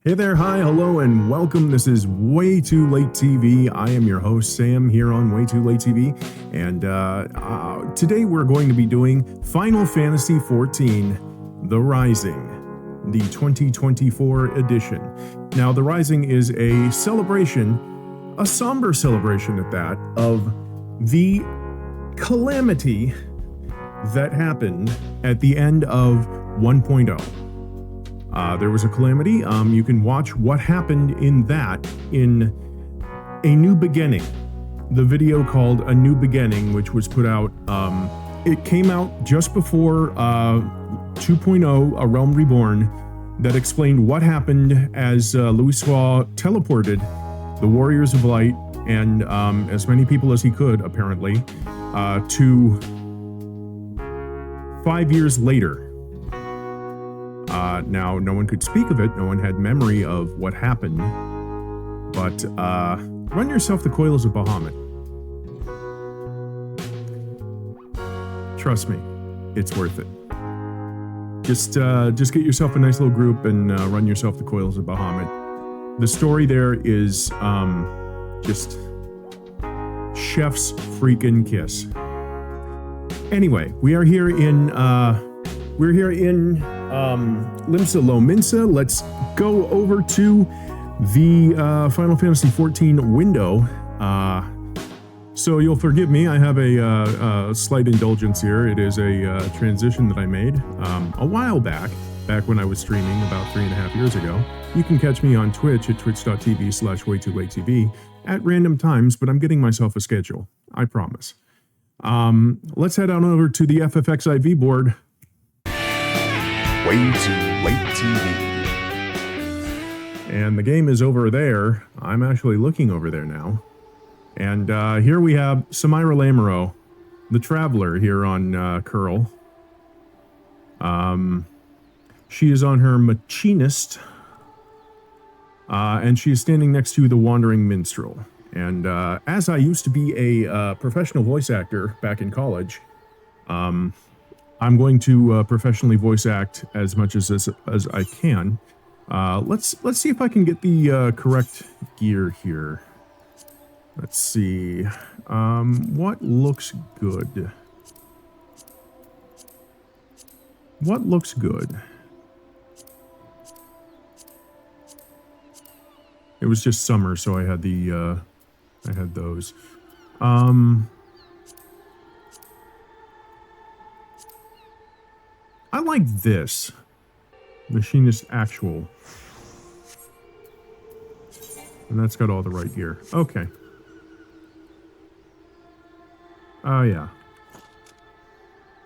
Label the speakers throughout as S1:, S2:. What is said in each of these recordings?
S1: Hey there, hi, hello, and welcome. This is Way Too Late TV. I am your host, Sam, here on Way Too Late TV. And today we're going to be doing Final Fantasy XIV, The Rising, the 2024 edition. Now, The Rising is a celebration, a somber celebration at that, of the calamity that happened at the end of 1.0. There was a calamity. You can watch what happened in that in A New Beginning, the video called A New Beginning, which was put out. It came out just before 2.0, A Realm Reborn, that explained what happened as Louisoix teleported the Warriors of Light and as many people as he could, apparently, to 5 years later. Now, no one could speak of it, no one had memory of what happened, but run yourself the coils of Bahamut. Trust me, it's worth it. Just get yourself a nice little group and run yourself the coils of Bahamut. The story there is just chef's freaking kiss. Anyway, we are here in Limsa Lominsa. Let's go over to the Final Fantasy XIV window. So you'll forgive me, I have a slight indulgence here. It is a transition that I made a while back when I was streaming about 3.5 years ago. You can catch me on Twitch at twitch.tv/waytoolatetv at random times, but I'm getting myself a schedule, I promise. Let's head on over to the FFXIV board.
S2: Way Too Late TV.
S1: And the game is over there. I'm actually looking over there now. And here we have Samira Lamero, the Traveler, here on Curl. She is on her Machinist. And she is standing next to the Wandering Minstrel. And as I used to be a professional voice actor back in college, I'm going to professionally voice act as much as I can. Let's see if I can get the correct gear here. Let's see. What looks good? What looks good? It was just summer, so I had the I had those. I like this. Machinist Actual. And that's got all the right gear. Okay. Oh, yeah.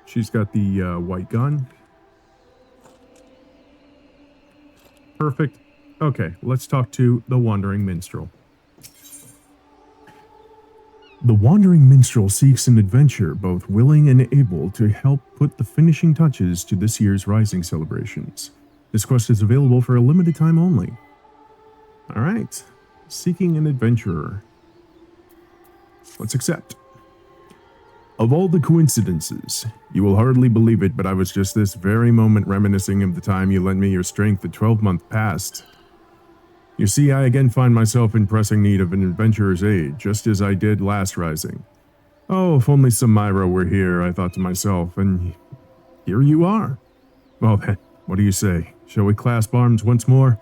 S1: She's got the white gun. Perfect. Okay, let's talk to the Wandering Minstrel. The Wandering Minstrel seeks an adventurer both willing and able to help put the finishing touches to this year's Rising celebrations. This quest is available for a limited time only. Alright, seeking an adventurer. Let's accept. Of all the coincidences, you will hardly believe it, but I was just this very moment reminiscing of the time you lent me your strength the 12-month past. You see, I again find myself in pressing need of an adventurer's aid, just as I did last Rising. Oh, if only Samira were here, I thought to myself, and here you are. Well then, what do you say? Shall we clasp arms once more?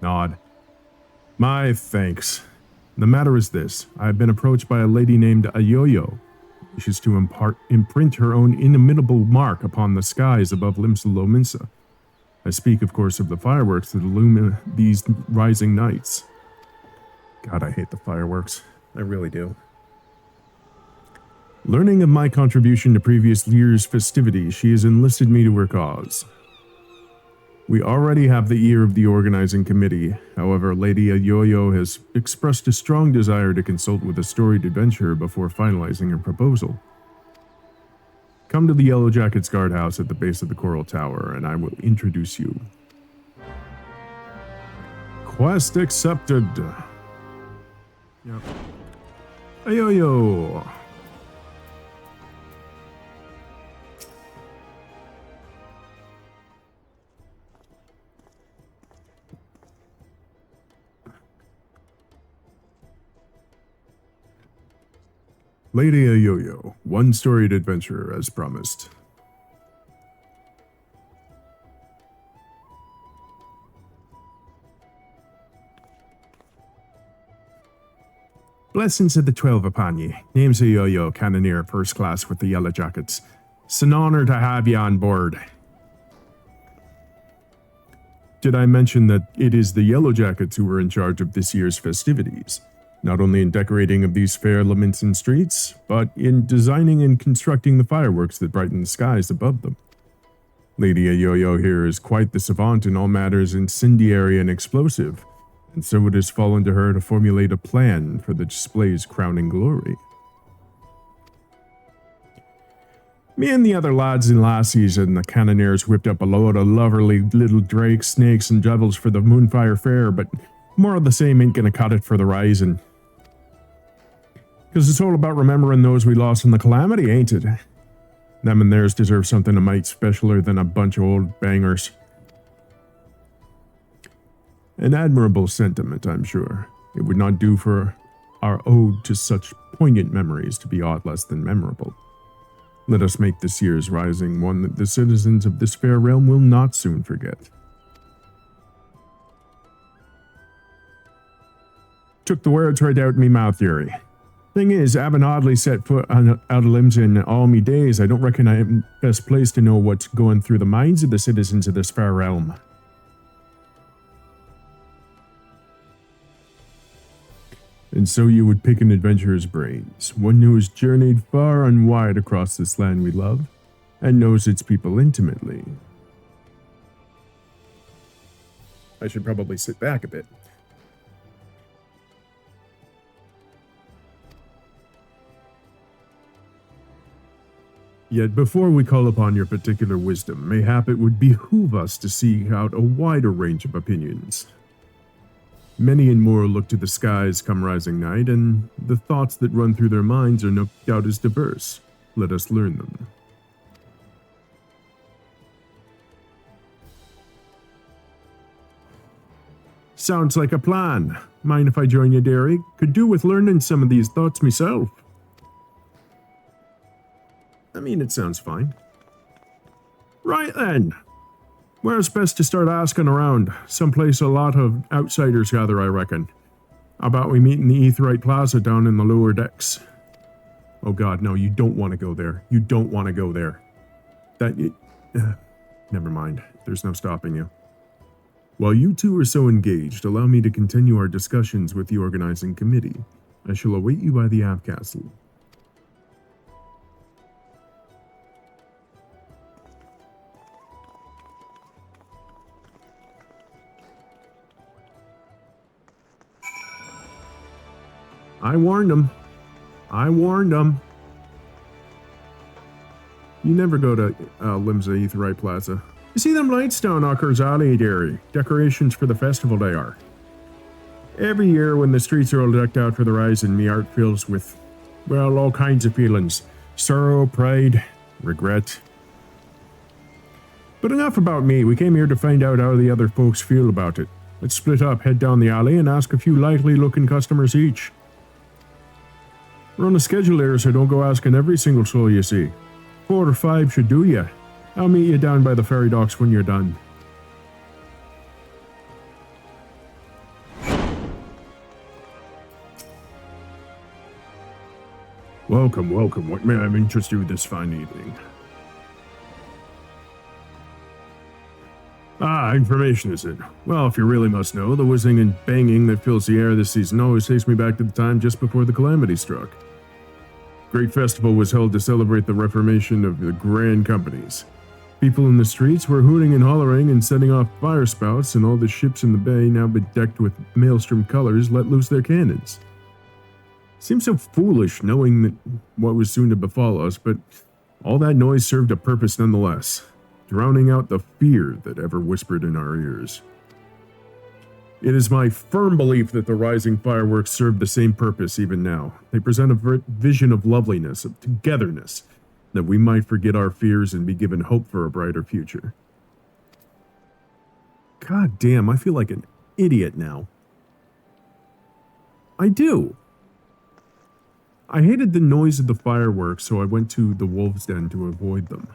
S1: Nod. My thanks. The matter is this. I have been approached by a lady named Ayoyo, who wishes to imprint her own inimitable mark upon the skies above Limsa Lominsa. I speak, of course, of the fireworks that illumine these rising nights. God, I hate the fireworks. I really do. Learning of my contribution to previous year's festivities, she has enlisted me to her cause. We already have the ear of the organizing committee. However, Lady Ayoyo has expressed a strong desire to consult with a storied adventurer before finalizing her proposal. Come to the Yellow Jackets guardhouse at the base of the Coral Tower, and I will introduce you. Quest accepted. Yep. Ayoyo. Lady Yo-Yo, one-storied adventurer as promised. Blessings of the 12 upon ye. Name's Yo-Yo, cannoneer first class with the Yellow Jackets. It's an honor to have you on board. Did I mention that it is the Yellow Jackets who were in charge of this year's festivities? Not only in decorating of these fair elements and streets, but in designing and constructing the fireworks that brighten the skies above them. Lady Yo-Yo here is quite the savant in all matters incendiary and explosive, and so it has fallen to her to formulate a plan for the display's crowning glory. Me and the other lads and lassies and the cannoneers whipped up a load of lovely little drakes, snakes, and devils for the Moonfire Fair, but more of the same ain't gonna cut it for the rising. Because it's all about remembering those we lost in the calamity, ain't it? Them and theirs deserve something a mite specialer than a bunch of old bangers. An admirable sentiment, I'm sure. It would not do for our ode to such poignant memories to be aught less than memorable. Let us make this year's rising one that the citizens of this fair realm will not soon forget. Took the words right out of me mouth, Yuri. Thing is, having oddly set foot on out of limbs in all me days, I don't reckon I'm best placed to know what's going through the minds of the citizens of this fair realm. And so you would pick an adventurer's brains, one who has journeyed far and wide across this land we love, and knows its people intimately. I should probably sit back a bit. Yet before we call upon your particular wisdom, mayhap it would behoove us to seek out a wider range of opinions. Many and more look to the skies come rising night, and the thoughts that run through their minds are no doubt as diverse. Let us learn them. Sounds like a plan. Mind if I join you, dearie? Could do with learning some of these thoughts myself. I mean, it sounds fine. Right then. Where's best to start asking around? Someplace a lot of outsiders gather, I reckon. How about we meet in the Aetheryte Plaza down in the lower decks? Oh god, no, you don't want to go there. You don't want to go there. Never mind. There's no stopping you. While you two are so engaged, allow me to continue our discussions with the organizing committee. I shall await you by the Av Castle. I warned him. You never go to Limsa Aetheryte Plaza. You see them lights down Ockers Alley, dearie? Decorations for the festival they are. Every year when the streets are all decked out for the rising, me heart fills with, well, all kinds of feelings. Sorrow, pride, regret. But enough about me. We came here to find out how the other folks feel about it. Let's split up, head down the alley, and ask a few likely-looking customers each. We're on a schedule here, so don't go asking every single soul you see. 4 or 5 should do ya. I'll meet you down by the ferry docks when you're done. Welcome, welcome. What may I interest you this fine evening? Information is it? Well, if you really must know, the whizzing and banging that fills the air this season always takes me back to the time just before the calamity struck. Great festival was held to celebrate the reformation of the grand companies. People in the streets were hooting and hollering and setting off fire spouts, and all the ships in the bay, now bedecked with maelstrom colors, let loose their cannons. Seems so foolish knowing that what was soon to befall us, but all that noise served a purpose nonetheless, drowning out the fear that ever whispered in our ears. It is my firm belief that the rising fireworks serve the same purpose even now. They present a vision of loveliness, of togetherness, that we might forget our fears and be given hope for a brighter future. God damn, I feel like an idiot now. I do. I hated the noise of the fireworks, so I went to the Wolves Den to avoid them.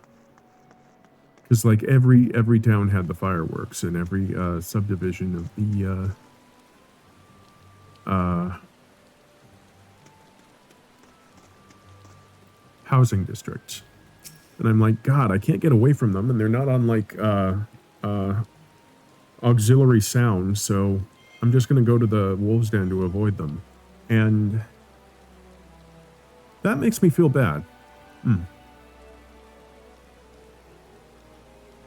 S1: Because like every town had the fireworks, and every subdivision of the housing districts. And I'm like, God, I can't get away from them, and they're not on like auxiliary sound, so I'm just gonna go to the Wolves Den to avoid them. And that makes me feel bad.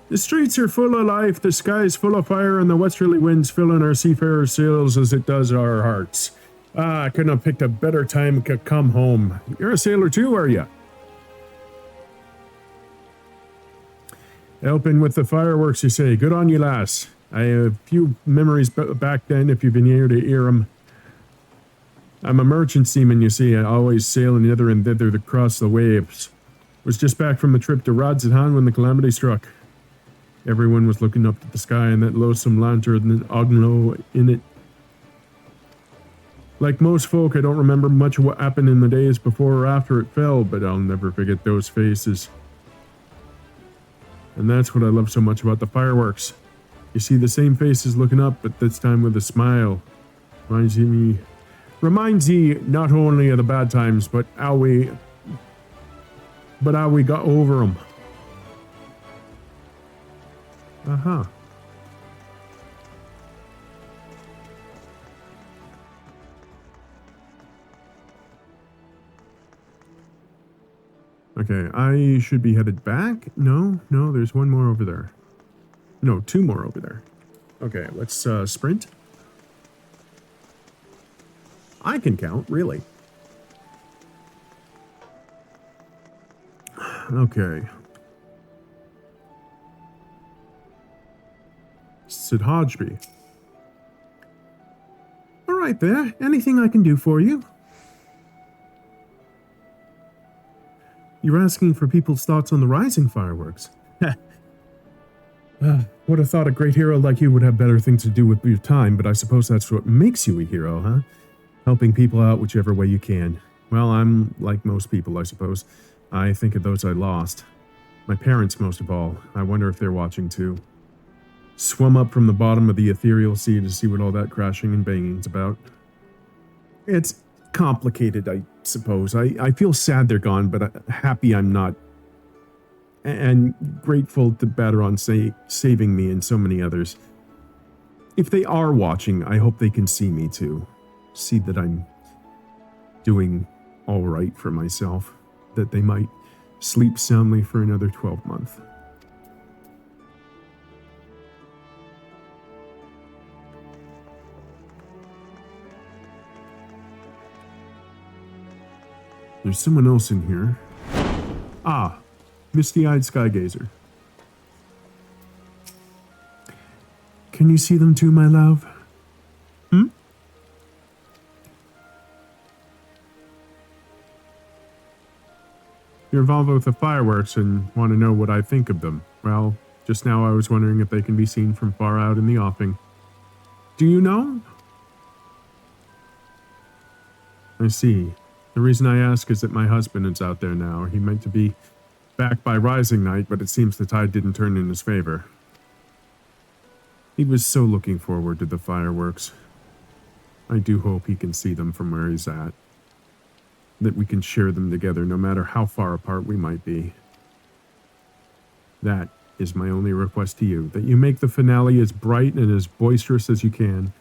S1: The streets are full of life, the sky's full of fire, and the westerly winds filling our seafarers' sails as it does our hearts. I couldn't have picked a better time to come home. You're a sailor too, are you? Helping with the fireworks, you say. Good on you, lass. I have a few memories back then, if you've been here to hear 'em. I'm a merchant seaman, you see. I always sailing hither and thither across the waves. Was just back from a trip to Rodshaven when the calamity struck. Everyone was looking up to the sky and that loathsome lantern and Ogno in it. Like most folk, I don't remember much of what happened in the days before or after it fell, but I'll never forget those faces. And that's what I love so much about the fireworks. You see the same faces looking up, but this time with a smile. Reminds ye not only of the bad times, but how we got over them. Uh-huh. Okay, I should be headed back. No, there's one more over there. No, two more over there. Okay, let's sprint. I can count, really. Okay. Sid Hodgeby. All right there. Anything I can do for you? You're asking for people's thoughts on the rising fireworks. Would have thought a great hero like you would have better things to do with your time, but I suppose that's what makes you a hero, huh? Helping people out whichever way you can. Well, I'm like most people, I suppose. I think of those I lost. My parents, most of all. I wonder if they're watching too. Swum up from the bottom of the ethereal sea to see what all that crashing and banging's about. It's complicated, I suppose. I feel sad they're gone, but happy I'm not. And grateful to Baderon saving me and so many others. If they are watching, I hope they can see me too. See that I'm doing all right for myself. That they might sleep soundly for another 12 months. There's someone else in here. Ah, misty-eyed skygazer. Can you see them too, my love? You're involved with the fireworks and want to know what I think of them. Well, just now I was wondering if they can be seen from far out in the offing. Do you know? I see. The reason I ask is that my husband is out there now. He meant to be back by rising night, but it seems the tide didn't turn in his favor. He was so looking forward to the fireworks. I do hope he can see them from where he's at. That we can share them together no matter how far apart we might be. That is my only request to you, that you make the finale as bright and as boisterous as you can,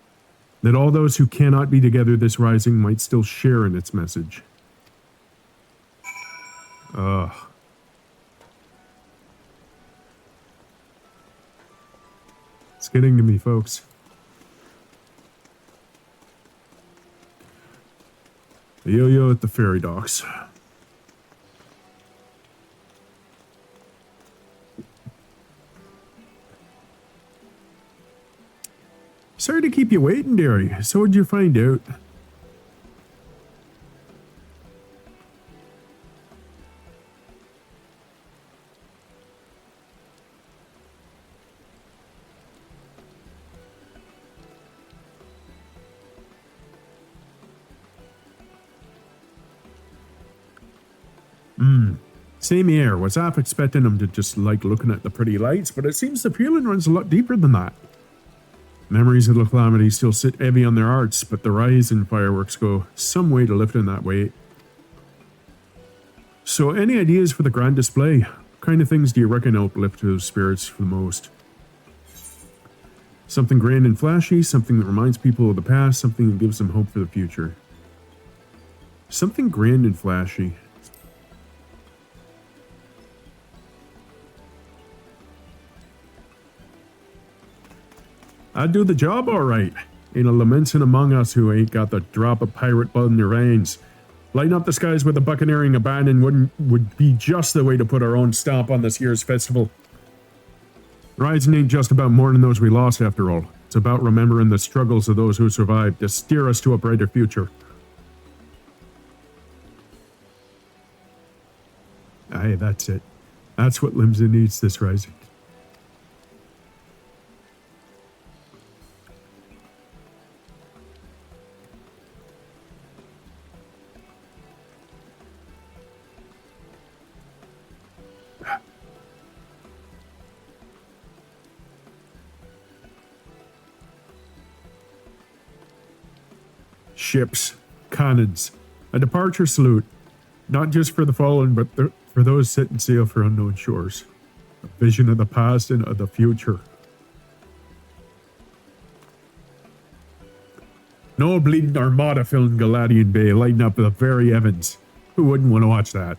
S1: that all those who cannot be together this rising might still share in its message. Ugh. It's getting to me, folks. The yo-yo at the ferry docks. Sorry to keep you waiting, dearie. So what'd you find out? Same here. Was half expecting them to just like looking at the pretty lights, but it seems the feeling runs a lot deeper than that. Memories of the calamity still sit heavy on their hearts, but the rise in fireworks go some way to lifting that weight. So any ideas for the grand display? What kind of things do you reckon uplift those spirits the most? Something grand and flashy, something that reminds people of the past, something that gives them hope for the future. Something grand and flashy. I'd do the job all right. Ain't a lamenting among us who ain't got the drop of pirate blood in their veins. Lighting up the skies with a buccaneering abandon would be just the way to put our own stamp on this year's festival. Rising ain't just about mourning those we lost, after all. It's about remembering the struggles of those who survived to steer us to a brighter future. Aye, that's it. That's what Limsa needs this rising. Ships, cannons, a departure salute, not just for the fallen, but for those setting sail for unknown shores. A vision of the past and of the future. No bleeding armada filling Galadian Bay, lighting up the very heavens. Who wouldn't want to watch that?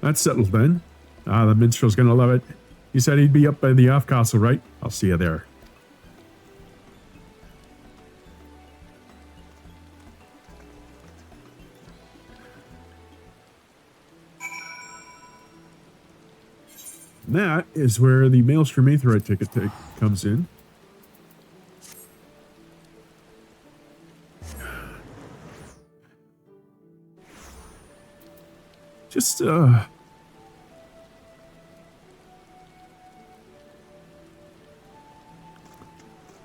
S1: That's settled then. The minstrel's gonna love it. He said he'd be up by the Off Castle, right? I'll see you there. That is where the Maelstrom Aetheryte ticket comes in.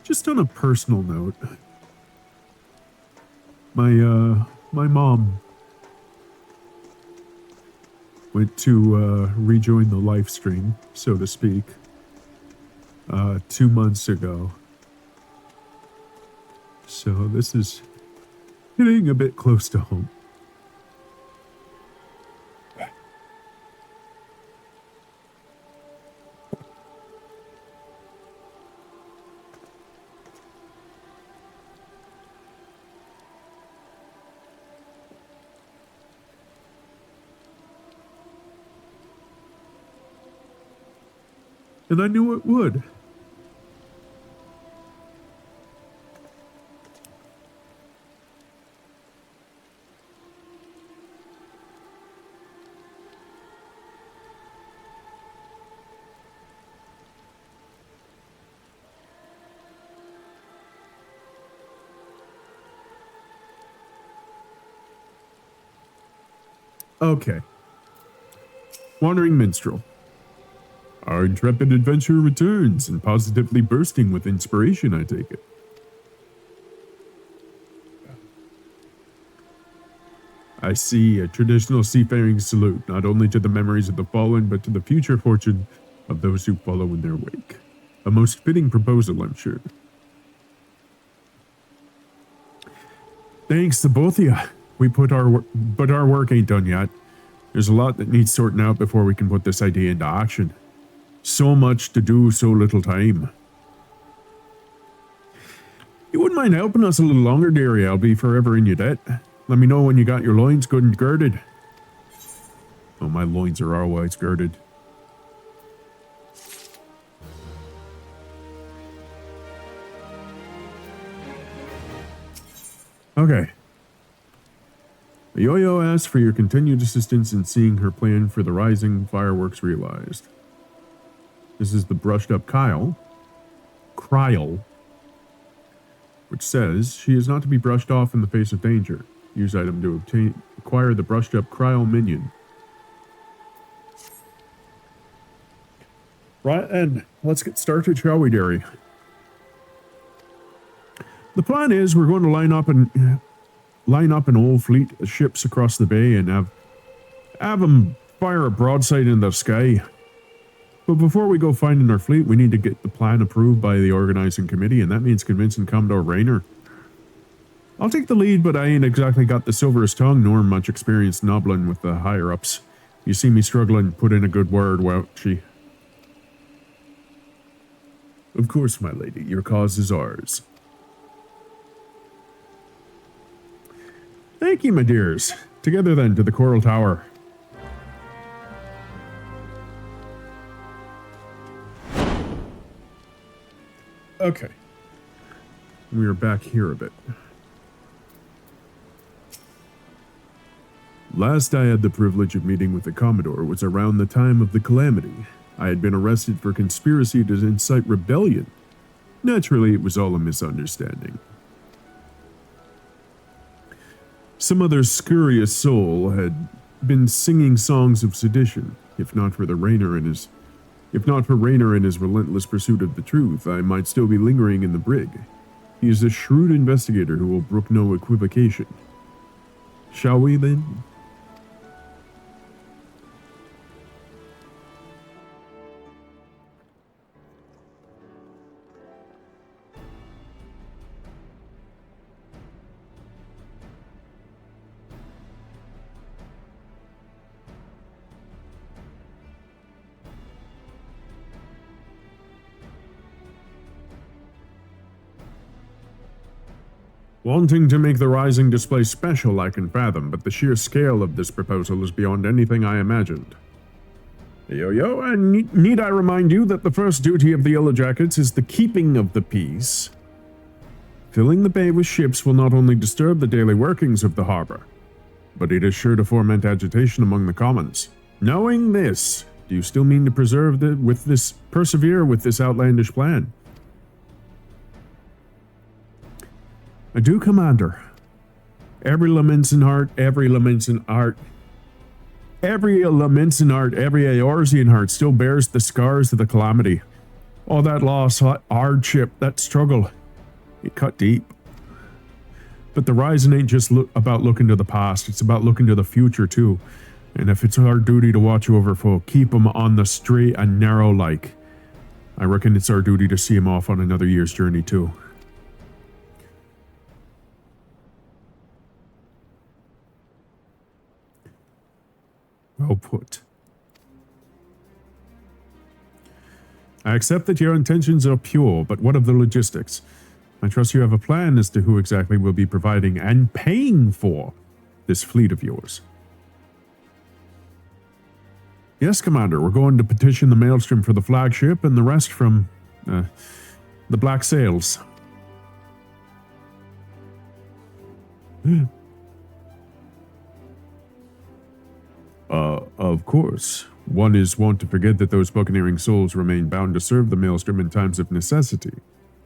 S1: Just on a personal note, my mom went to rejoin the live stream, so to speak, 2 months ago. So this is hitting a bit close to home. And I knew it would. Okay. Wandering Minstrel. Our intrepid adventurer returns, and positively bursting with inspiration, I take it. I see a traditional seafaring salute, not only to the memories of the fallen, but to the future fortune of those who follow in their wake. A most fitting proposal, I'm sure. Thanks to both of you. But our work ain't done yet. There's a lot that needs sorting out before we can put this idea into action. So much to do, so little time. You wouldn't mind helping us a little longer, dearie? I'll be forever in your debt. Let me know when you got your loins good and girded. Oh, my loins are always girded. Okay. Yo-Yo asks for your continued assistance in seeing her plan for the rising fireworks realized. This is the brushed up Kryl, which says she is not to be brushed off in the face of danger. Use item to acquire the brushed up Kryl minion. Right, and let's get started, shall we, dearie? The plan is we're going to line up an old fleet of ships across the bay and have them fire a broadside in the sky. But before we go finding our fleet, we need to get the plan approved by the organizing committee, and that means convincing Commodore Rayner. I'll take the lead, but I ain't exactly got the silverest tongue nor much experience nobbling with the higher-ups. You see me struggling, put in a good word, won't she? Of course, my lady, your cause is ours. Thank you, my dears. Together then, to the Coral Tower. Okay. We are back here a bit. Last I had the privilege of meeting with the Commodore was around the time of the calamity. I had been arrested for conspiracy to incite rebellion. Naturally, it was all a misunderstanding. Some other scurrious soul had been singing songs of sedition. If not for Rayner and his relentless pursuit of the truth, I might still be lingering in the brig. He is a shrewd investigator who will brook no equivocation. Shall we, then? Wanting to make the Rising display special, I can fathom, but the sheer scale of this proposal is beyond anything I imagined. Yo, and need I remind you that the first duty of the Yellow Jackets is the keeping of the peace? Filling the bay with ships will not only disturb the daily workings of the harbor, but it is sure to foment agitation among the commons. Knowing this, do you still mean to persevere with this outlandish plan? I do, Commander. Every Eorzean heart, every heart still bears the scars of the calamity. All that loss, hardship, that struggle, it cut deep. But the Rising ain't just about looking to the past, it's about looking to the future too. And if it's our duty to watch over folk, keep 'em on the straight and narrow like, I reckon it's our duty to see 'em off on another year's journey too. Well put. I accept that your intentions are pure, but what of the logistics? I trust you have a plan as to who exactly will be providing and paying for this fleet of yours. Yes, Commander, we're going to petition the Maelstrom for the flagship and the rest from the Black Sails. Of course. One is wont to forget that those buccaneering souls remain bound to serve the Maelstrom in times of necessity.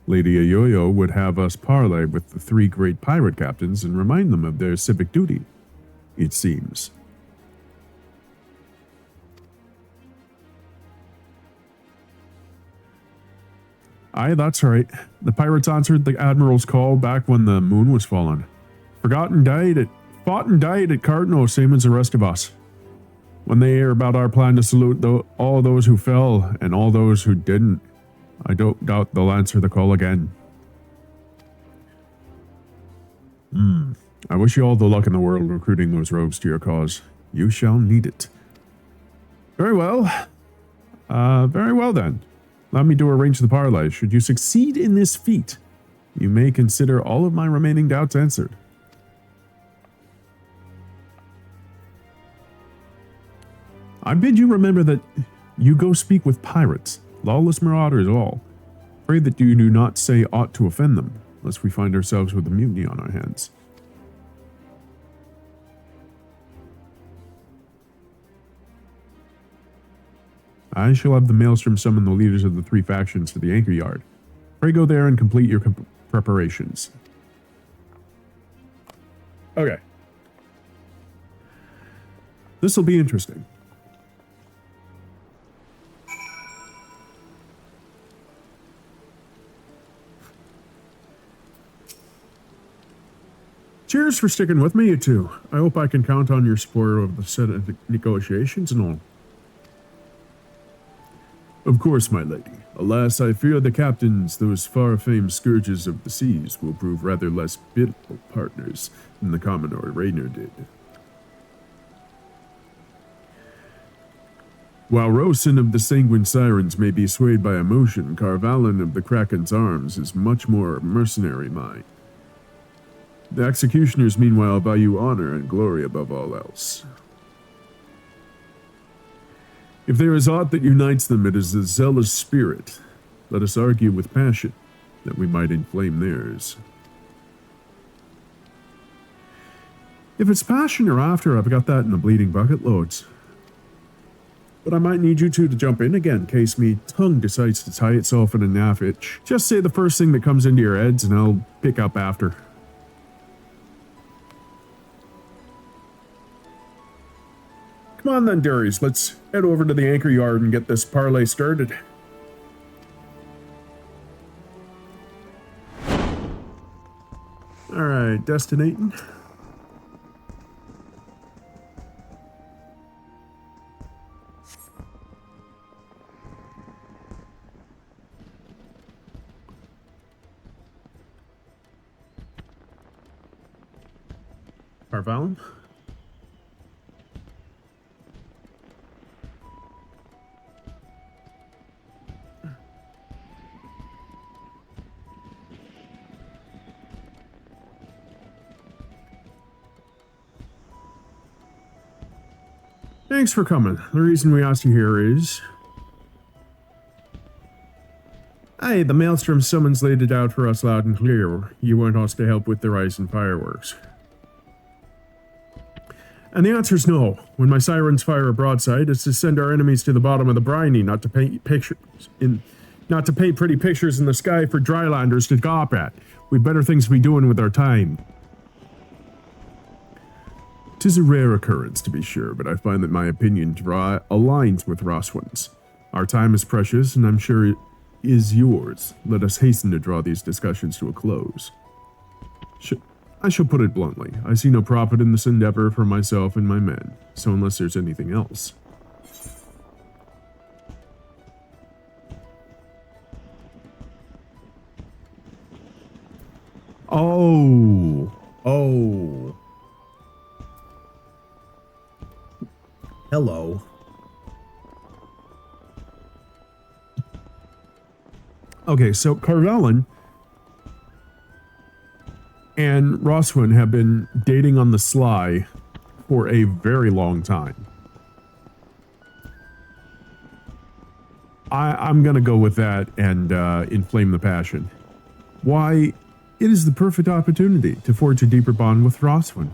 S1: Lady Ayoyo would have us parley with the three great pirate captains and remind them of their civic duty, it seems. Aye, that's right. The pirates answered the Admiral's call back when the moon was fallen. Fought and died at Cartno, same as the rest of us. When they hear about our plan to salute all those who fell and all those who didn't, I don't doubt they'll answer the call again. I wish you all the luck in the world recruiting those rogues to your cause. You shall need it. Very well. Very well then. Allow me to arrange the parley. Should you succeed in this feat, you may consider all of my remaining doubts answered. I bid you remember that you go speak with pirates, lawless marauders all. Pray that you do not say aught to offend them, lest we find ourselves with a mutiny on our hands. I shall have the Maelstrom summon the leaders of the three factions to the anchor yard. Pray go there and complete your preparations. Okay. This will be interesting. cheers for sticking with me, you two. I hope I can count on your support of the set of negotiations and all. Of course, my lady. Alas, I fear the captains, those far-famed scourges of the seas, will prove rather less biddable partners than the Commodore Raynor did. While Rosen of the Sanguine Sirens may be swayed by emotion, Carvalin of the Kraken's Arms is much more mercenary mind. The executioners, meanwhile, value honor and glory above all else. If there is aught that unites them, it is a zealous spirit. Let us argue with passion, that we might inflame theirs. If it's passion you're after, I've got that in the bleeding bucket loads. But I might need you two to jump in again, in case me tongue decides to tie itself in a naff itch. Just say the first thing that comes into your heads, and I'll pick up after. Come on then, dearies, let's head over to the anchor yard and get this parlay started. Alright, destinating. Carvalin? Thanks for coming. The reason we asked you here is... Aye, the Maelstrom summons laid it out for us loud and clear. You want us to help with the rise and fireworks. And the answer's no. When my sirens fire a broadside, it's to send our enemies to the bottom of the briny, not to paint pretty pictures in the sky for drylanders to gawp at. We've better things to be doing with our time. 'Tis a rare occurrence, to be sure, but I find that my opinion aligns with Roswin's. Our time is precious, and I'm sure it is yours. Let us hasten to draw these discussions to a close. I shall put it bluntly. I see no profit in this endeavor for myself and my men, so unless there's anything else. Oh. Hello. Okay, so Carvalin and Roswin have been dating on the sly for a very long time. I'm gonna go with that and inflame the passion. Why, it is the perfect opportunity to forge a deeper bond with Roswin.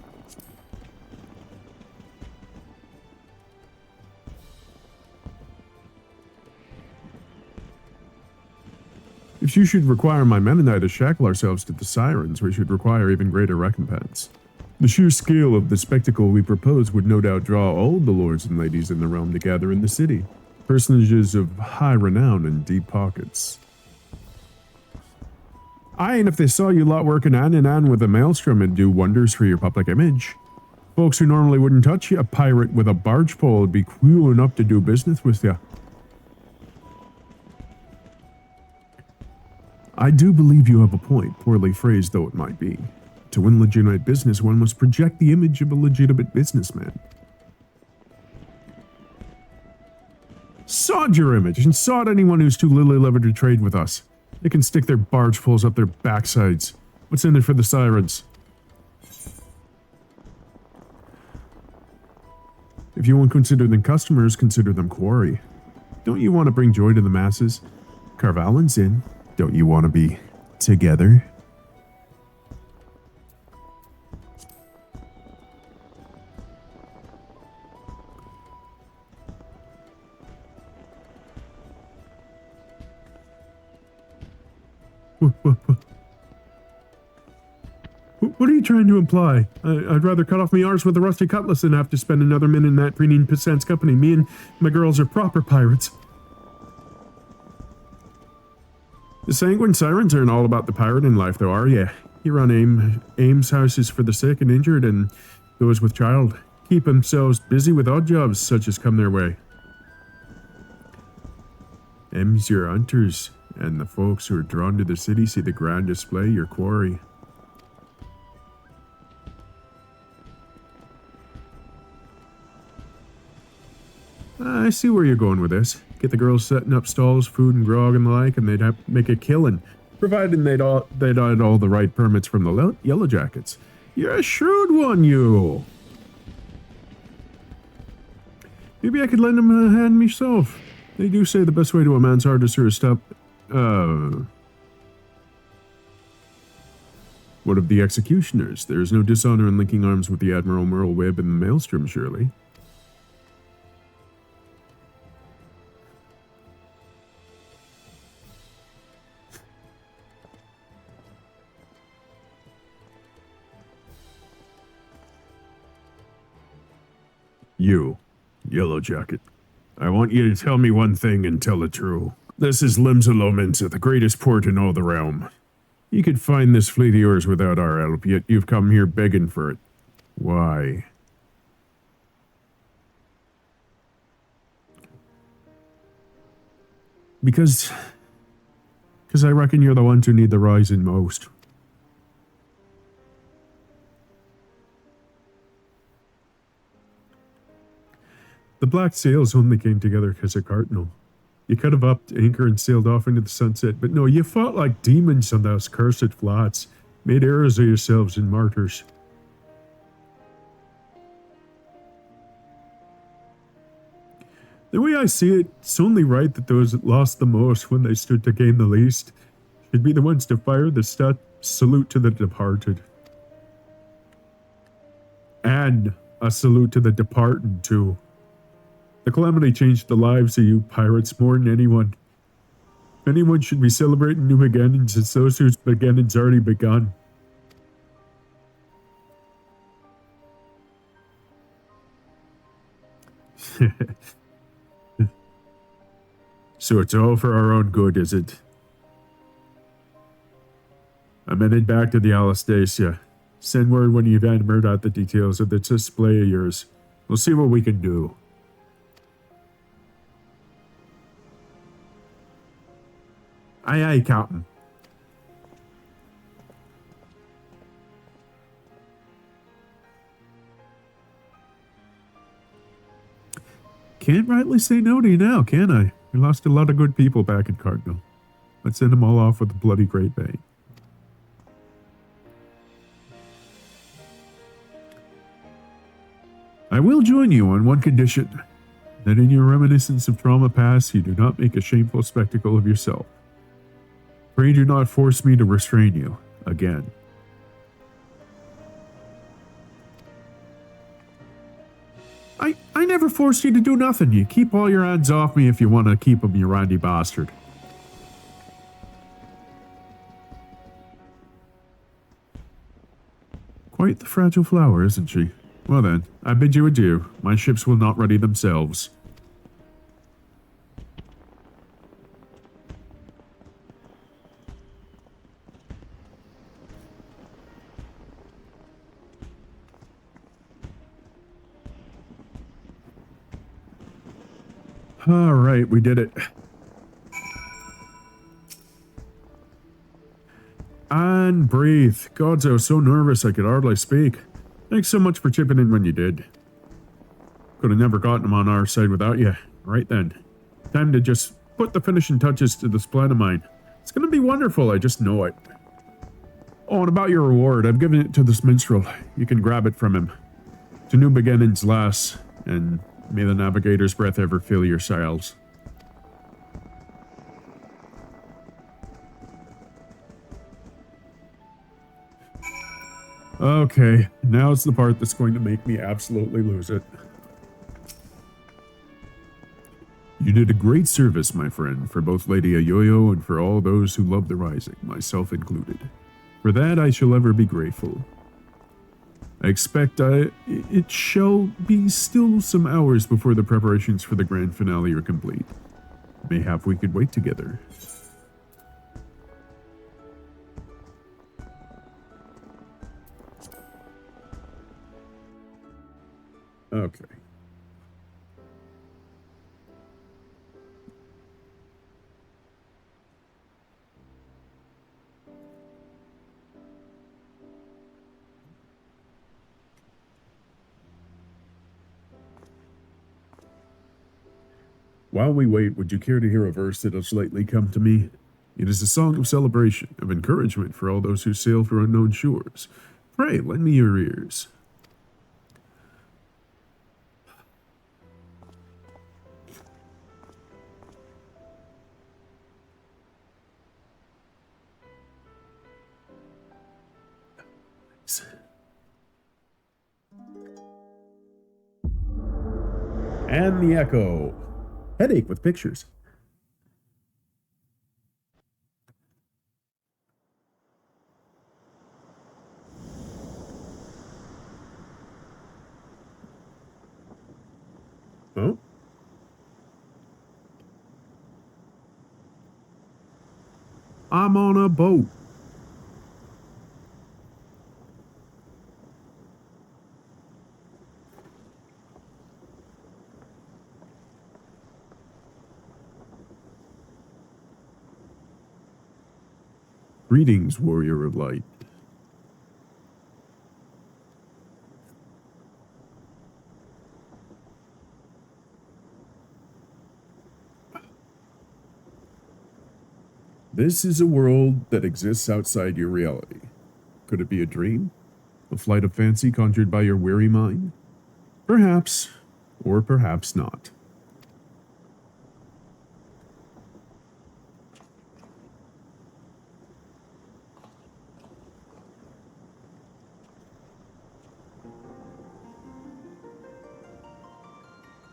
S1: If you should require my men and I to shackle ourselves to the sirens, we should require even greater recompense. The sheer scale of the spectacle we propose would no doubt draw all the lords and ladies in the realm to gather in the city, personages of high renown and deep pockets. Aye, and if they saw you lot working hand in hand with a maelstrom, it'd do wonders for your public image. Folks who normally wouldn't touch a pirate with a barge pole would be cool enough to do business with you. I do believe you have a point, poorly phrased though it might be. To win legitimate business, one must project the image of a legitimate businessman. Sod your image, and sod anyone who's too lily-livered to trade with us. They can stick their barge poles up their backsides. What's in it for the sirens? If you won't consider them customers, consider them quarry. Don't you want to bring joy to the masses? Carvalin's in. Don't you want to be together? What are you trying to imply? I'd rather cut off my arse with a rusty cutlass than have to spend another minute in that preening pissant's company. Me and my girls are proper pirates. The Sanguine Sirens aren't all about the pirating life, though, are you? You run Ames houses for the sick and injured and those with child. Keep themselves busy with odd jobs such as come their way. M's your hunters, and the folks who are drawn to the city see the grand display, your quarry. I see where you're going with this. Get the girls setting up stalls, food and grog and the like, and they'd have to make a killing, providing they'd had all the right permits from the Yellow Jackets. You're a shrewd one, you. Maybe I could lend them a hand myself. They do say the best way to a man's heart is through a step. What of the executioners? There is no dishonor in linking arms with the Admiral Merle Webb and the Maelstrom, surely. You, Yellow Jacket. I want you to tell me one thing and tell it true. This is Limsalomens, the greatest port in all the realm. You could find this fleet of yours without our help, yet you've come here begging for it. Why? Because I reckon you're the ones who need the rising most. The black sails only came together because of Cardinal. You could have upped anchor and sailed off into the sunset, but no, you fought like demons on those cursed flats, made arrows of yourselves and martyrs. The way I see it, it's only right that those that lost the most when they stood to gain the least should be the ones to fire the salute to the departed. And a salute to the departed, too. The calamity changed the lives of you pirates more than anyone. Anyone should be celebrating new beginnings. It's those whose beginnings already begun. So it's all for our own good, is it? I'm headed back to the Alastasia. Send word when you've hammered out the details of the display of yours. We'll see what we can do. Aye, aye, Captain. Can't rightly say no to you now, can I? We lost a lot of good people back in Cardinal. Let's send them all off with a bloody great bang. I will join you on one condition, that in your reminiscence of trauma past, you do not make a shameful spectacle of yourself. Pray do not force me to restrain you again. I never forced you to do nothing. You keep all your hands off me if you want to keep them, you randy bastard. Quite the fragile flower, isn't she? Well then, I bid you adieu. My ships will not ready themselves. All right, we did it. And breathe. Gods, I was so nervous I could hardly speak. Thanks so much for chipping in when you did. Could have never gotten them on our side without you. Right then. Time to just put the finishing touches to this plan of mine. It's going to be wonderful, I just know it. Oh, and about your reward, I've given it to this minstrel. You can grab it from him. To new beginnings, lass, and may the navigator's breath ever fill your sails. Okay, now it's the part that's going to make me absolutely lose it. You did a great service, my friend, for both Lady Ayoyo and for all those who love the Rising, myself included. For that I shall ever be grateful. I expect it shall be still some hours before the preparations for the grand finale are complete. Mayhap we could wait together. Okay. While we wait, would you care to hear a verse that has lately come to me? It is a song of celebration, of encouragement for all those who sail for unknown shores. Pray, lend me your ears. And the echo. Headache with pictures. Oh? I'm on a boat. Greetings, warrior of light. This is a world that exists outside your reality. Could it be a dream? A flight of fancy conjured by your weary mind? Perhaps, or perhaps not.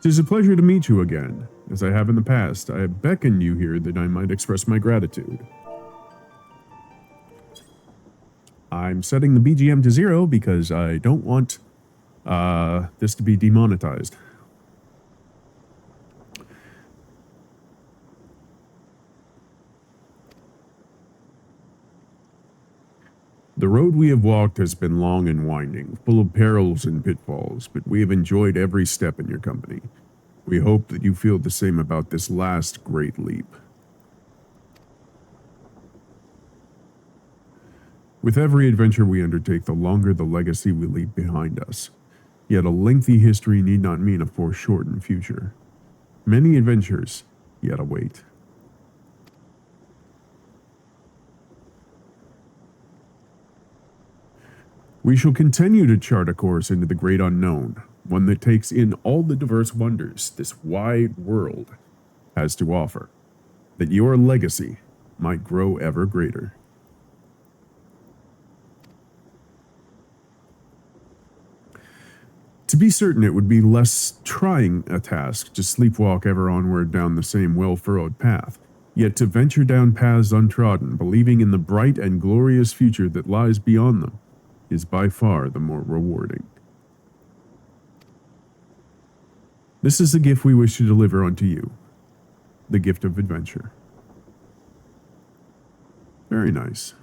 S1: Tis a pleasure to meet you again. As I have in the past, I have beckoned you here that I might express my gratitude. I'm setting the BGM to 0 because I don't want this to be demonetized. The road we have walked has been long and winding, full of perils and pitfalls, but we have enjoyed every step in your company. We hope that you feel the same about this last great leap. With every adventure we undertake, the longer the legacy we leave behind us. Yet a lengthy history need not mean a foreshortened future. Many adventures yet await. We shall continue to chart a course into the great unknown, one that takes in all the diverse wonders this wide world has to offer, that your legacy might grow ever greater. To be certain, it would be less trying a task to sleepwalk ever onward down the same well-furrowed path, yet to venture down paths untrodden, believing in the bright and glorious future that lies beyond them, is by far the more rewarding. This is the gift we wish to deliver unto you, the gift of adventure. Very nice.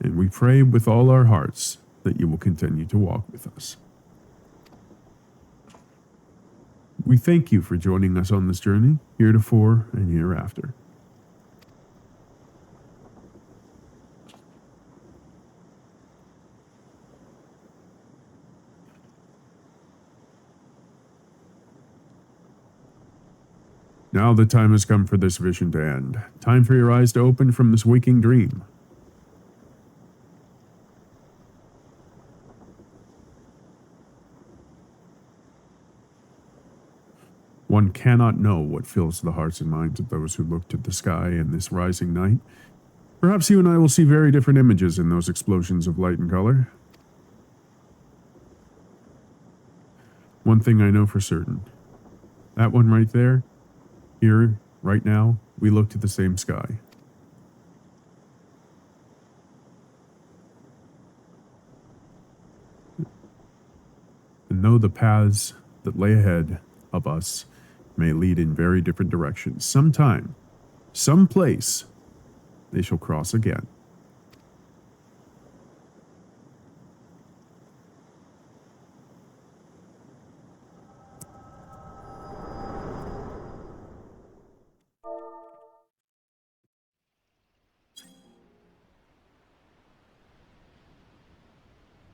S1: And we pray with all our hearts that you will continue to walk with us. We thank you for joining us on this journey, heretofore and hereafter. Now the time has come for this vision to end. Time for your eyes to open from this waking dream. One cannot know what fills the hearts and minds of those who look to the sky in this rising night. Perhaps you and I will see very different images in those explosions of light and color. One thing I know for certain. That one right there, here, right now, we look to the same sky. And though the paths that lay ahead of us may lead in very different directions, sometime, someplace, they shall cross again.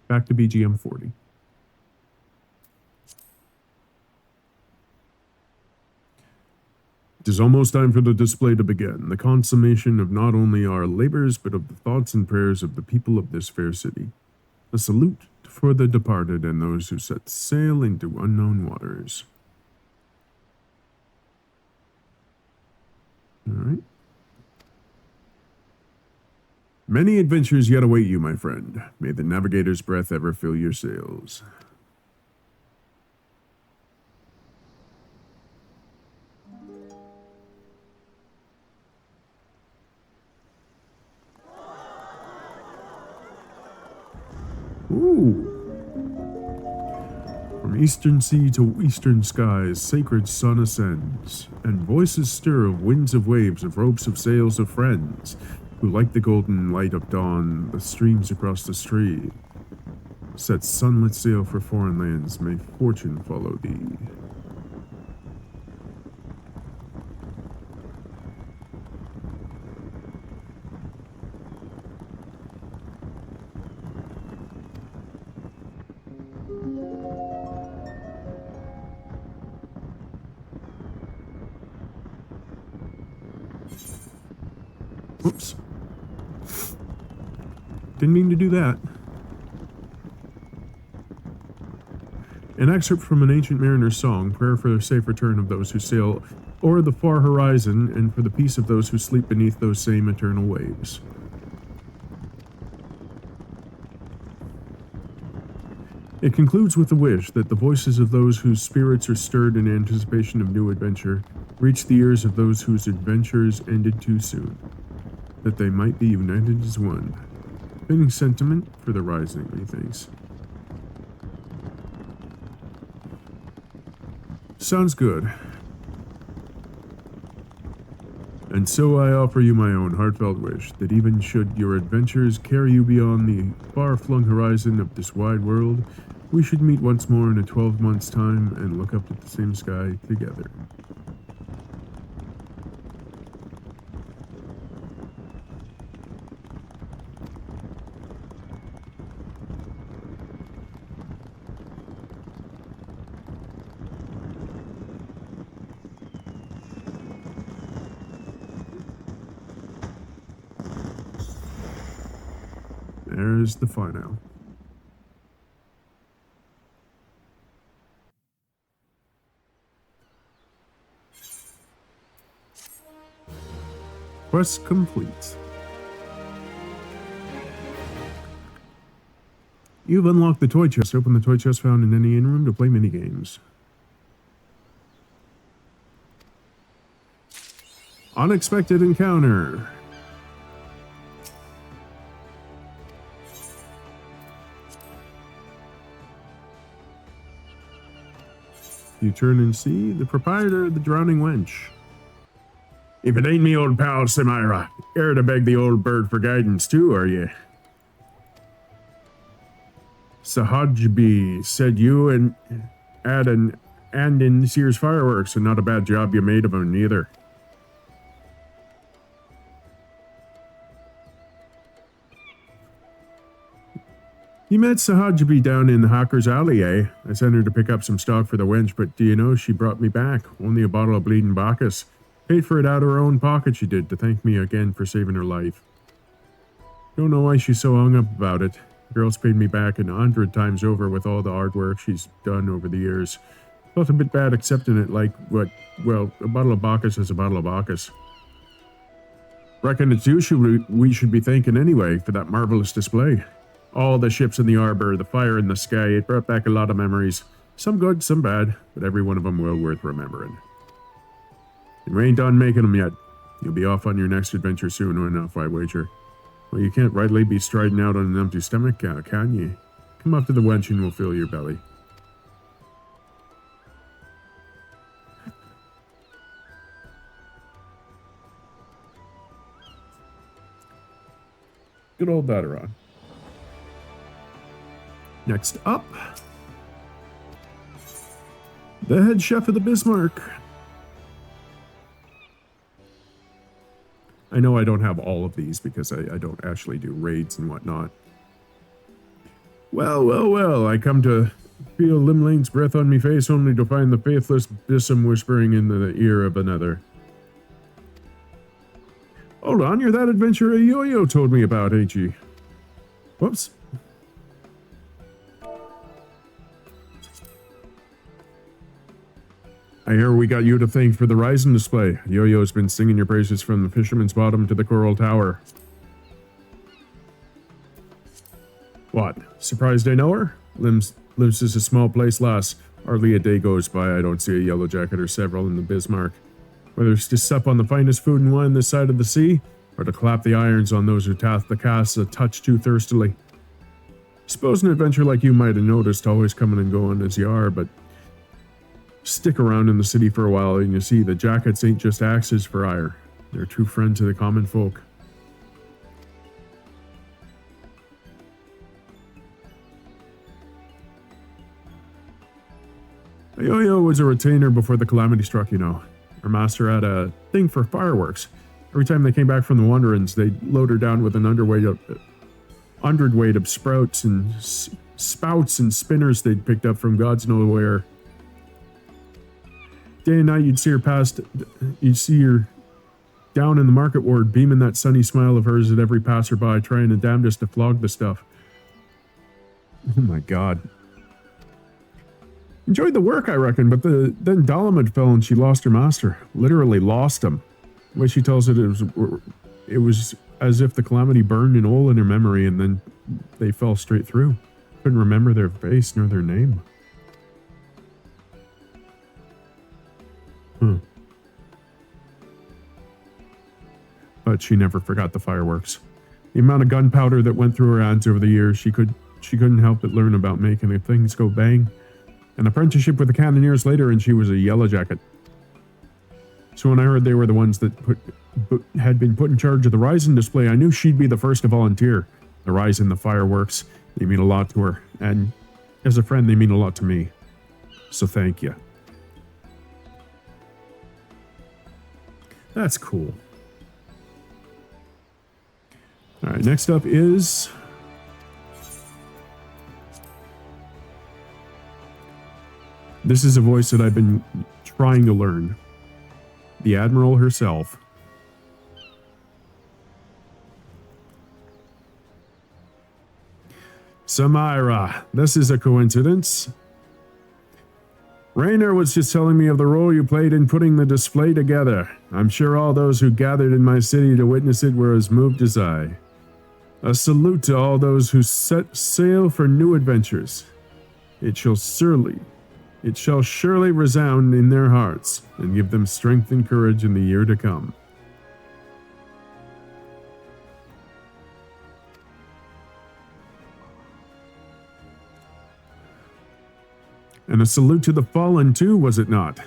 S1: Back to BGM 40. It is almost time for the display to begin, the consummation of not only our labors, but of the thoughts and prayers of the people of this fair city. A salute for the departed and those who set sail into unknown waters. All right. Many adventures yet await you, my friend. May the navigator's breath ever fill your sails. Ooh. From eastern sea to eastern skies, sacred sun ascends, and voices stir of winds of waves, of ropes of sails of friends, who like the golden light of dawn, the streams across the street, set sunlit sail for foreign lands, may fortune follow thee. Oops. Didn't mean to do that. An excerpt from an ancient mariner's song, prayer for the safe return of those who sail o'er the far horizon, and for the peace of those who sleep beneath those same eternal waves. It concludes with a wish that the voices of those whose spirits are stirred in anticipation of new adventure reach the ears of those whose adventures ended too soon, that they might be united as one. Fitting sentiment for the rising, methinks. Sounds good. And so I offer you my own heartfelt wish, that even should your adventures carry you beyond the far-flung horizon of this wide world, we should meet once more in a 12 months' time and look up at the same sky together. There's the final. Quest complete. You've unlocked the toy chest. Open the toy chest found in any inn room to play minigames. Unexpected encounter. You turn and see the proprietor of the Drowning Wench. If it ain't me old pal Samira, you're to beg the old bird for guidance too, are you? Sahajbi said you and in Sears Fireworks, and not a bad job you made of them neither. You met Sahajbi down in the Hawker's Alley, eh? I sent her to pick up some stock for the wench, but do you know, she brought me back. Only a bottle of bleeding Bacchus. Paid for it out of her own pocket, she did, to thank me again for saving her life. Don't know why she's so hung up about it. The girl's paid me back 100 times over with all the hard work she's done over the years. Felt a bit bad accepting it like, well, a bottle of Bacchus is a bottle of Bacchus. Reckon it's you we should be thanking anyway for that marvelous display. All the ships in the harbor, the fire in the sky, it brought back a lot of memories. Some good, some bad, but every one of them well worth remembering. And we ain't done making them yet. You'll be off on your next adventure soon enough, I wager. Well, you can't rightly be striding out on an empty stomach, can you? Come up to the wench and we'll fill your belly. Good old Bateron. Next up, the head chef of the Bismarck. I know I don't have all of these because I don't actually do raids and whatnot. Well, well, well, I come to feel Limlane's breath on me face only to find the faithless Bissum whispering in the ear of another. Hold on, you're that adventurer Yo-Yo told me about, ain't you? Whoops. I hear we got you to thank for the Rising display. Yo-Yo's been singing your praises from the Fisherman's Bottom to the Coral Tower. What? Surprised I know her? Lim's is a small place, lass. Hardly a day goes by I don't see a yellow jacket or several in the Bismarck. Whether it's to sup on the finest food and wine this side of the sea, or to clap the irons on those who task the casts a touch too thirstily. Suppose an adventurer like you might have noticed, always coming and going as you are, but stick around in the city for a while and you see the jackets ain't just axes for ire. They're true friends of the common folk. Yo-Yo was a retainer before the calamity struck, you know. Her master had a thing for fireworks. Every time they came back from the Wanderings, they'd load her down with an hundredweight of sprouts and spouts and spinners they'd picked up from God's nowhere. Day and night you'd see her down in the market ward, beaming that sunny smile of hers at every passerby, trying the damnedest to flog the stuff. Oh my God. Enjoyed the work, I reckon, but then Dalamud fell and she lost her master. Literally lost him. The way she tells it, it was as if the calamity burned an hole in her memory and then they fell straight through. Couldn't remember their face nor their name. But she never forgot the fireworks. The amount of gunpowder that went through her hands over the years, she couldn't help but learn about making the things go bang. An apprenticeship with the Cannoneers later, and she was a yellow jacket. So when I heard they were the ones that had been put in charge of the Rising display, I knew she'd be the first to volunteer. The Rising, the fireworks, they mean a lot to her. And as a friend, they mean a lot to me. So thank you. That's cool. All right, next up is... This is a voice that I've been trying to learn. The Admiral herself. Samira, this is a coincidence. Rainer was just telling me of the role you played in putting the display together. I'm sure all those who gathered in my city to witness it were as moved as I. A salute to all those who set sail for new adventures. It shall surely resound in their hearts and give them strength and courage in the year to come. And a salute to the fallen too, was it not?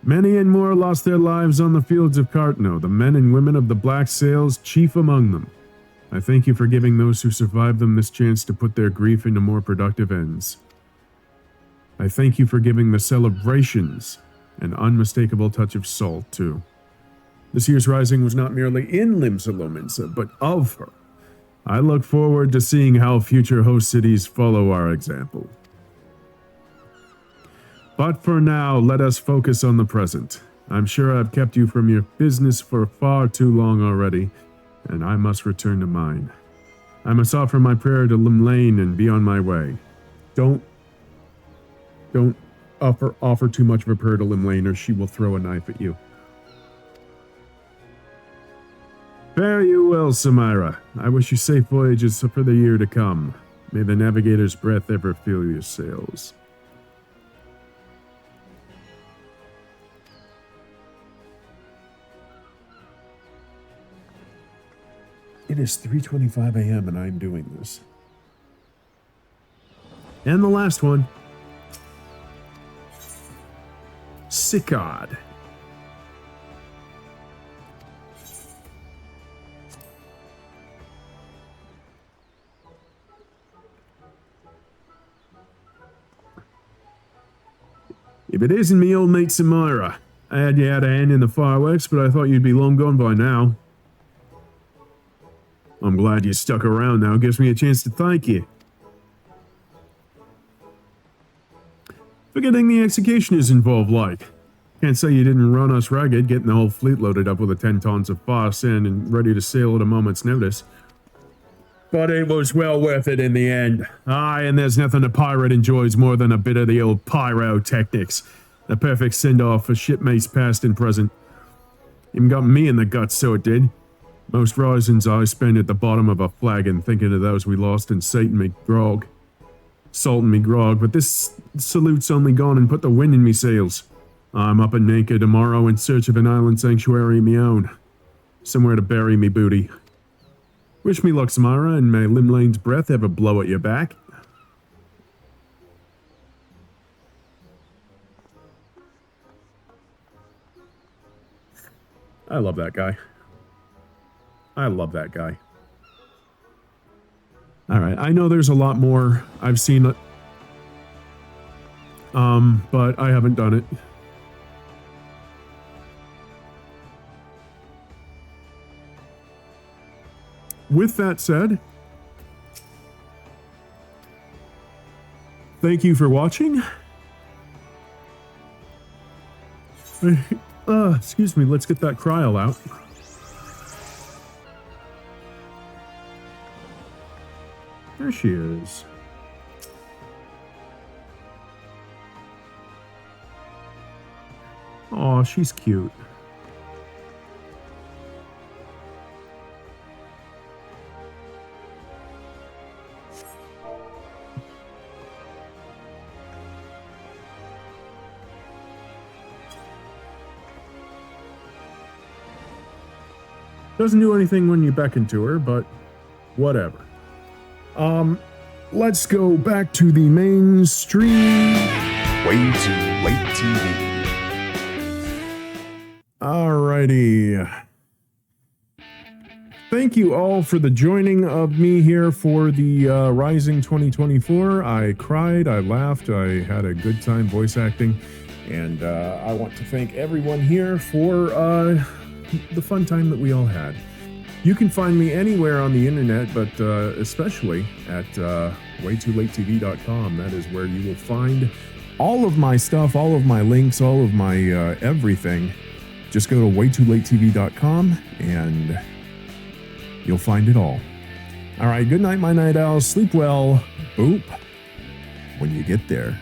S1: Many and more lost their lives on the fields of Cartno, the men and women of the Black Sails chief among them. I thank you for giving those who survived them this chance to put their grief into more productive ends. I thank you for giving the celebrations an unmistakable touch of salt, too. This year's Rising was not merely in Limsa, but of her. I look forward to seeing how future host cities follow our example. But for now, let us focus on the present. I'm sure I've kept you from your business for far too long already, and I must return to mine. I must offer my prayer to Limlane and be on my way. Don't offer too much of a prayer to Limlane, or she will throw a knife at you. Fare you well, Samira. I wish you safe voyages for the year to come. May the navigator's breath ever fill your sails. It is 3:25 a.m. and I'm doing this. And the last one. Sickard. If it isn't me old mate Samira, I had you had a hand in the fireworks, but I thought you'd be long gone by now. I'm glad you stuck around now. Gives me a chance to thank you. Forgetting the execution is involved, like. Can't say you didn't run us ragged, getting the whole fleet loaded up with 10 tons of fire sand and ready to sail at a moment's notice. But it was well worth it in the end. Aye, and there's nothing a pirate enjoys more than a bit of the old pyrotechnics. The perfect send-off for shipmates past and present. Even got me in the guts, so it did. Most risings I spend at the bottom of a flagon thinking of those we lost in Salt and me grog, but this salute's only gone and put the wind in me sails. I'm up in Nanka tomorrow in search of an island sanctuary of me own. Somewhere to bury me booty. Wish me luck, Samara, and may Limlane's breath ever blow at your back. I love that guy. I love that guy. Alright, I know there's a lot more. I've seen it. But I haven't done it. With that said, thank you for watching. Excuse me, let's get that cryo out. There she is. Aw, she's cute. Doesn't do anything when you beckon to her, but whatever. Let's go back to the main stream.
S2: Way Too Late TV.
S1: Alrighty. Thank you all for the joining of me here for the Rising 2024. I cried, I laughed, I had a good time voice acting, and I want to thank everyone here for the fun time that we all had. You can find me anywhere on the internet, but especially at waytoolatetv.com. That is where you will find all of my stuff, all of my links, all of my everything. Just go to waytoolatetv.com and you'll find it all. All right, good night, my night owls. Sleep well. Boop. When you get there.